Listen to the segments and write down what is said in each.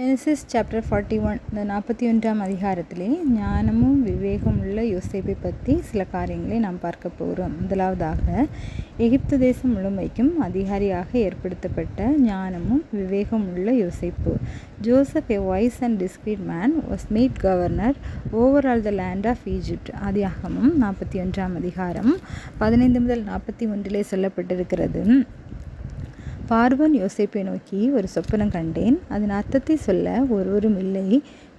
Genesis chapter 41 இந்த 41ஆம் அதிகாரத்திலே ஞானமும் விவேகமுள்ள யோசேப்பை பற்றி சில காரியங்களை நாம் பார்க்க போகிறோம். முதலாவதாக எகிப்து தேசம் முழுமைக்கும் அதிகாரியாக ஏற்படுத்தப்பட்ட ஞானமும் விவேகமுள்ள யோசேப்பு. Joseph, a wise and discreet man, was made governor over all the land of Egypt. ஆதியாகமம் 41ஆம் அதிகாரம் 15 முதல் 41 சொல்லப்பட்டிருக்கிறது. பார்வோன் யோசேப்பை நோக்கி, ஒரு சொப்பனம் கண்டேன், அதன் அர்த்தத்தை சொல்ல ஒருவரும் இல்லை.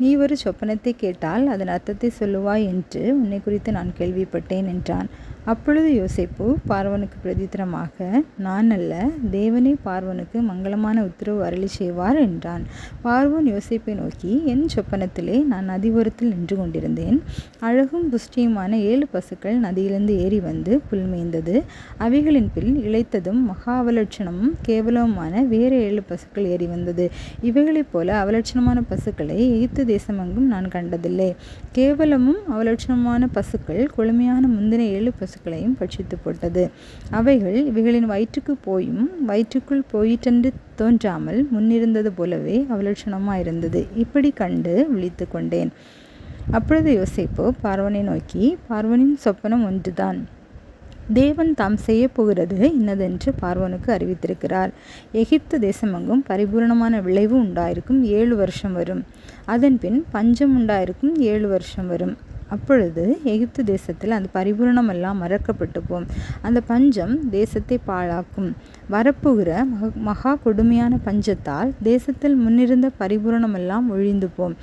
நீ ஒரு சொப்பனத்தை கேட்டால் அதன் அர்த்தத்தை சொல்லுவாய் என்று உன்னை குறித்து நான் கேள்விப்பட்டேன் என்றான். அப்பொழுது யோசேப்பு பார்வோனுக்கு பிரதித்திரமாக, நான் அல்ல, தேவனே பார்வோனுக்கு மங்களமான உத்தரவு அருளி செய்வார் என்றான். பார்வோன் யோசேப்பை நோக்கி, என் சொப்பனத்திலே நான் நதியோரத்தில் நின்று கொண்டிருந்தேன். அழகும் புஷ்டியுமான 7 பசுக்கள் நதியிலிருந்து ஏறி வந்து புல் மேய்ந்தது. அவைகளின் பின் இளைத்ததும் மகா அவலட்சணமும் கேவலமுமான வேறு 7 பசுக்கள் ஏறி வந்தது. இவைகளைப் போல அவலட்சணமான பசுக்களை எகிப்து தேசமெங்கும் நான் கண்டதில்லை. கேவலமும் அவலட்சணமான பசுக்கள் கொழுமையான முந்தின 7 பசுக்களையும் பட்சித்து போட்டது. அவைகள் இவைகளின் வயிற்றுக்குள் போயிற்றென்று தோன்றாமல் முன்னிருந்தது போலவே அவலட்சணமாயிருந்தது. இப்படி கண்டு விழித்து கொண்டேன். அப்பொழுது யோசேப்பு பார்வோனை நோக்கி, பார்வோனின் சொப்பனம் ஒன்றுதான். தேவன் தாம் செய்ய போகிறது இன்னதென்று பார்வோனுக்கு அறிவித்திருக்கிறார். எகிப்து தேசமெங்கும் பரிபூரணமான விளைவு உண்டாயிருக்கும் 7 வருஷம் வரும். அதன் பின் பஞ்சம் உண்டாயிருக்கும் 7 வருஷம் வரும். அப்பொழுது எகிப்து தேசத்தில் அந்த பரிபூரணமெல்லாம் மறக்கப்பட்டு போம். அந்த பஞ்சம் தேசத்தை பாழாக்கும். வரப்போகிற மகா கொடுமையான பஞ்சத்தால் தேசத்தில் முன்னிருந்த பரிபூரணமெல்லாம் ஒழிந்து போம்.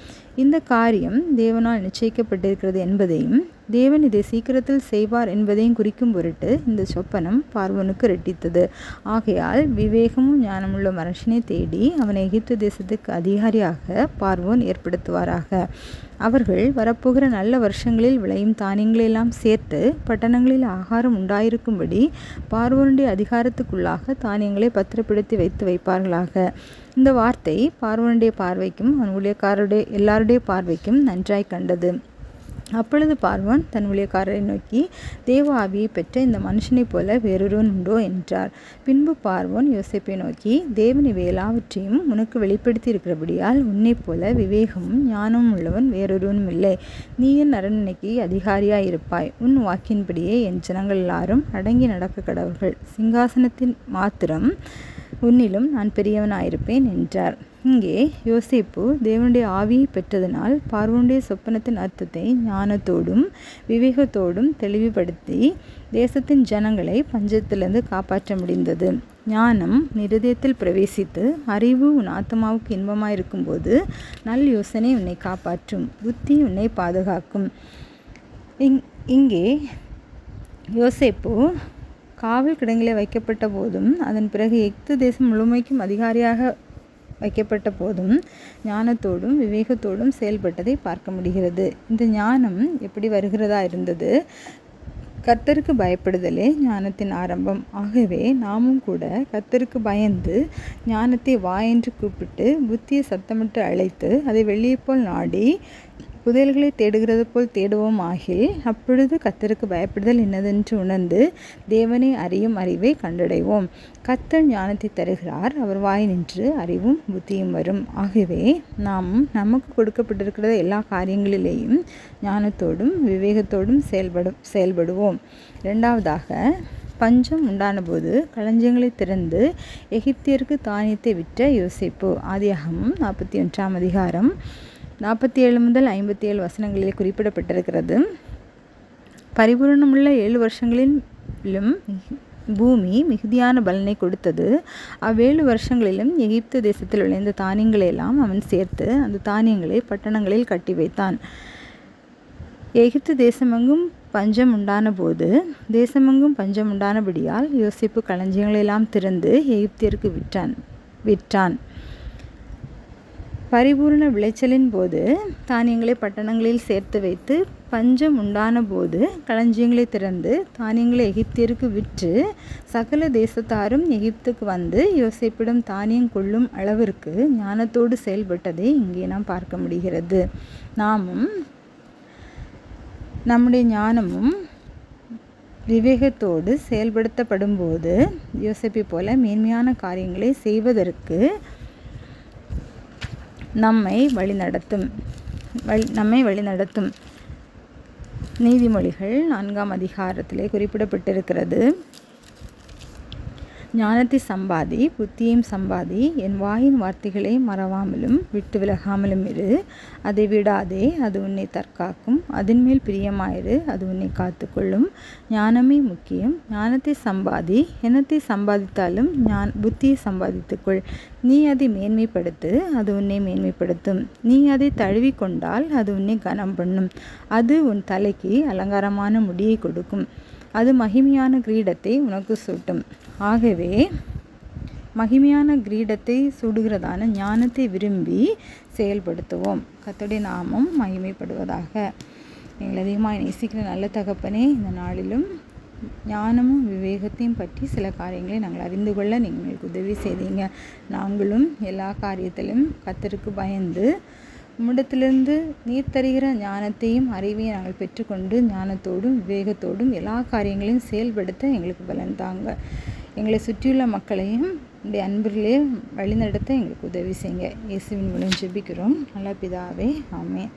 இந்த காரியம் தேவனால் நிச்சயிக்கப்பட்டிருக்கிறது என்பதையும் தேவன் இதை சீக்கிரத்தில் செய்வார் என்பதையும் குறிக்கும் பொருட்டு இந்த சொப்பனம் பார்வோனுக்கு இரட்டித்தது. ஆகையால் விவேகமும் ஞானமுள்ள மனுஷனை தேடி அவனை எகிப்து தேசத்துக்கு அதிகாரியாக பார்வோன் ஏற்படுத்துவாராக. அவர்கள் வரப்போகிற நல்ல வருஷங்களில் விளையும் தானியங்களெல்லாம் சேர்த்து பட்டணங்களில் ஆகாரம் உண்டாயிருக்கும்படி பார்வோனுடைய அதிகாரத்துக்குள்ளாக தானியங்களை பத்திரப்படுத்தி வைப்பார்களாக. இந்த வார்த்தை பார்வோனுடைய பார்வைக்கும் அவன் ஊழியக்காரருடைய எல்லாருடைய பார்வைக்கும் நன்றாய் கண்டது. அப்பொழுது பார்வோன் தன் ஊழியக்காரரை நோக்கி, தேவ ஆவியை பெற்ற இந்த மனுஷனைப் போல வேறொருவன் உண்டோ என்றார். பின்பு பார்வோன் யோசேப்பை நோக்கி, தேவன் இவை எல்லாவற்றையும் உனக்கு வெளிப்படுத்தி இருக்கிறபடியால் உன்னைப் போல விவேகமும் ஞானமும் உள்ளவன் வேறொருவனும் இல்லை. நீ என் அரண்மனைக்கு அதிகாரியாயிருப்பாய். உன் வாக்கின்படியே என் ஜனங்கள் எல்லாரும் அடங்கி நடக்க கடவர்கள். சிங்காசனத்தின் மாத்திரம் உன்னிலும் நான் பெரியவனாயிருப்பேன் என்றார். இங்கே யோசேப்பு தேவனுடைய ஆவியை பெற்றதனால் பார்வோனுடைய சொப்பனத்தின் அர்த்தத்தை ஞானத்தோடும் விவேகத்தோடும் தெளிவுபடுத்தி தேசத்தின் ஜனங்களை பஞ்சத்திலிருந்து காப்பாற்ற முடிந்தது. ஞானம் இருதயத்தில் பிரவேசித்து அறிவு உன் ஆத்மாவுக்கு இன்பமாயிருக்கும்போது நல் யோசனை உன்னை காப்பாற்றும், புத்தி உன்னை பாதுகாக்கும். இங்கே யோசேப்பு காவல் கிடங்கிலே வைக்கப்பட்ட போதும் அதன் பிறகு எகிப்து தேசம் முழுமைக்கும் அதிகாரியாக வைக்கப்பட்ட போதும் ஞானத்தோடும் விவேகத்தோடும் செயல்பட்டதை பார்க்க முடிகிறது. இந்த ஞானம் எப்படி வருகிறதா இருந்தது? கர்த்தருக்கு பயப்படுதலே ஞானத்தின் ஆரம்பம். ஆகவே நாமும் கூட கர்த்தருக்கு பயந்து ஞானத்தை வா என்று கூப்பிட்டு புத்தியை சத்தமிட்டு அழைத்து அதை வெளியே போல் நாடி புதையல்களை தேடுகிறது போல் தேடுவோம் ஆகில் அப்பொழுது கர்த்தருக்கு பயப்படுதல் என்னதென்று உணர்ந்து தேவனை அறியும் அறிவை கண்டடைவோம். கர்த்தர் ஞானத்தை தருகிறார், அவர் வாய் நின்று அறிவும் புத்தியும் வரும். ஆகவே நாம் நமக்கு கொடுக்கப்பட்டிருக்கிற எல்லா காரியங்களிலேயும் ஞானத்தோடும் விவேகத்தோடும் செயல்படுவோம். இரண்டாவதாக, பஞ்சம் உண்டான போது களஞ்சியங்களை திறந்து எகிப்தியருக்கு தானியத்தை விற்ற யோசேப்பு. ஆதியாகமம் 41ஆம் அதிகாரம் 47 முதல் 57 வசனங்களிலே குறிப்பிடப்பட்டிருக்கிறது. பரிபூரணமுள்ள 7 வருஷங்களிலும் பூமி மிகுதியான பலனை கொடுத்தது. 7 வருஷங்களிலும் எகிப்து தேசத்தில் விளைந்த தானியங்களை எல்லாம் அவன் சேர்த்து அந்த தானியங்களை பட்டணங்களில் கட்டி வைத்தான். எகிப்து தேசமெங்கும் பஞ்சம் உண்டான போது தேசமெங்கும் பஞ்சம் உண்டானபடியால் யோசேப்பு களஞ்சியங்களெல்லாம் திறந்து எகிப்தியருக்கு விற்றான். பரிபூர்ண விளைச்சலின் போது தானியங்களை பட்டணங்களில் சேர்த்து வைத்து பஞ்சம் உண்டான போது களஞ்சியங்களை திறந்து தானியங்களை எகிப்தியருக்கு விற்று சகல தேசத்தாரும் எகிப்துக்கு வந்து யோசேப்பிடம் தானியம் கொள்ளும் அளவிற்கு ஞானத்தோடு செயல்பட்டதை இங்கே நாம் பார்க்க முடிகிறது. நாமும் நம்முடைய ஞானமும் விவேகத்தோடு செயல்படுத்தப்படும் போது யோசேப்பை போல மேன்மையான காரியங்களை செய்வதற்கு நம்மை வழிநடத்தும். நீதிமொழிகள் 4ஆம் அதிகாரத்திலே குறிப்பிடப்பட்டிருக்கிறது. ஞானத்தை சம்பாதி, புத்தியையும் சம்பாதி, என் வாயின் வார்த்தைகளை மறவாமலும் விட்டு விலகாமலும் இரு. அதை விடாதே, அது உன்னை தற்காக்கும். அதன்மேல் பிரியமாயிரு, அது உன்னை காத்துக்கொள்ளும். ஞானமே முக்கியம். ஞானத்தை சம்பாதி. என்னத்தை சம்பாதித்தாலும் புத்தியை சம்பாதித்துக்கொள். நீ அதை மேன்மைப்படுத்து, அது உன்னை மேன்மைப்படுத்தும். நீ அதை தழுவிக்கொண்டால் அது உன்னை கனம் பண்ணும். அது உன் தலைக்கு அலங்காரமான முடியை கொடுக்கும். அது மகிமையான கிரீடத்தை உனக்கு சூட்டும். ஆகவே மகிமையான கிரீடத்தை சூடுகிறதான ஞானத்தை விரும்பி செயல்படுத்துவோம். கர்த்தருடைய நாமம் மகிமைப்படுவதாக. எங்களை அதிகமாக நேசிக்கிற நல்ல தகப்பனே, இந்த நாளிலும் ஞானமும் விவேகத்தையும் பற்றி சில காரியங்களை நாங்கள் அறிந்து கொள்ள நீங்கள் எங்களுக்கு உதவி செய்தீங்க. நாங்களும் எல்லா காரியத்திலும் கர்த்தருக்கு பயந்து உம்மிடத்திலிருந்து நீர் தருகிற ஞானத்தையும் அறிவையும் நாங்கள் பெற்றுக்கொண்டு ஞானத்தோடும் விவேகத்தோடும் எல்லா காரியங்களையும் செயல்படுத்த எங்களுக்கு பலன் தாங்க. எங்களை சுற்றியுள்ள மக்களையும் உடைய அன்பிலே வழிநடத்த எங்களுக்கு உதவி செய்யுங்க. இயேசுவின் மூலம் ஜெபிக்கிறோம் நல்ல பிதாவே, ஆமென்.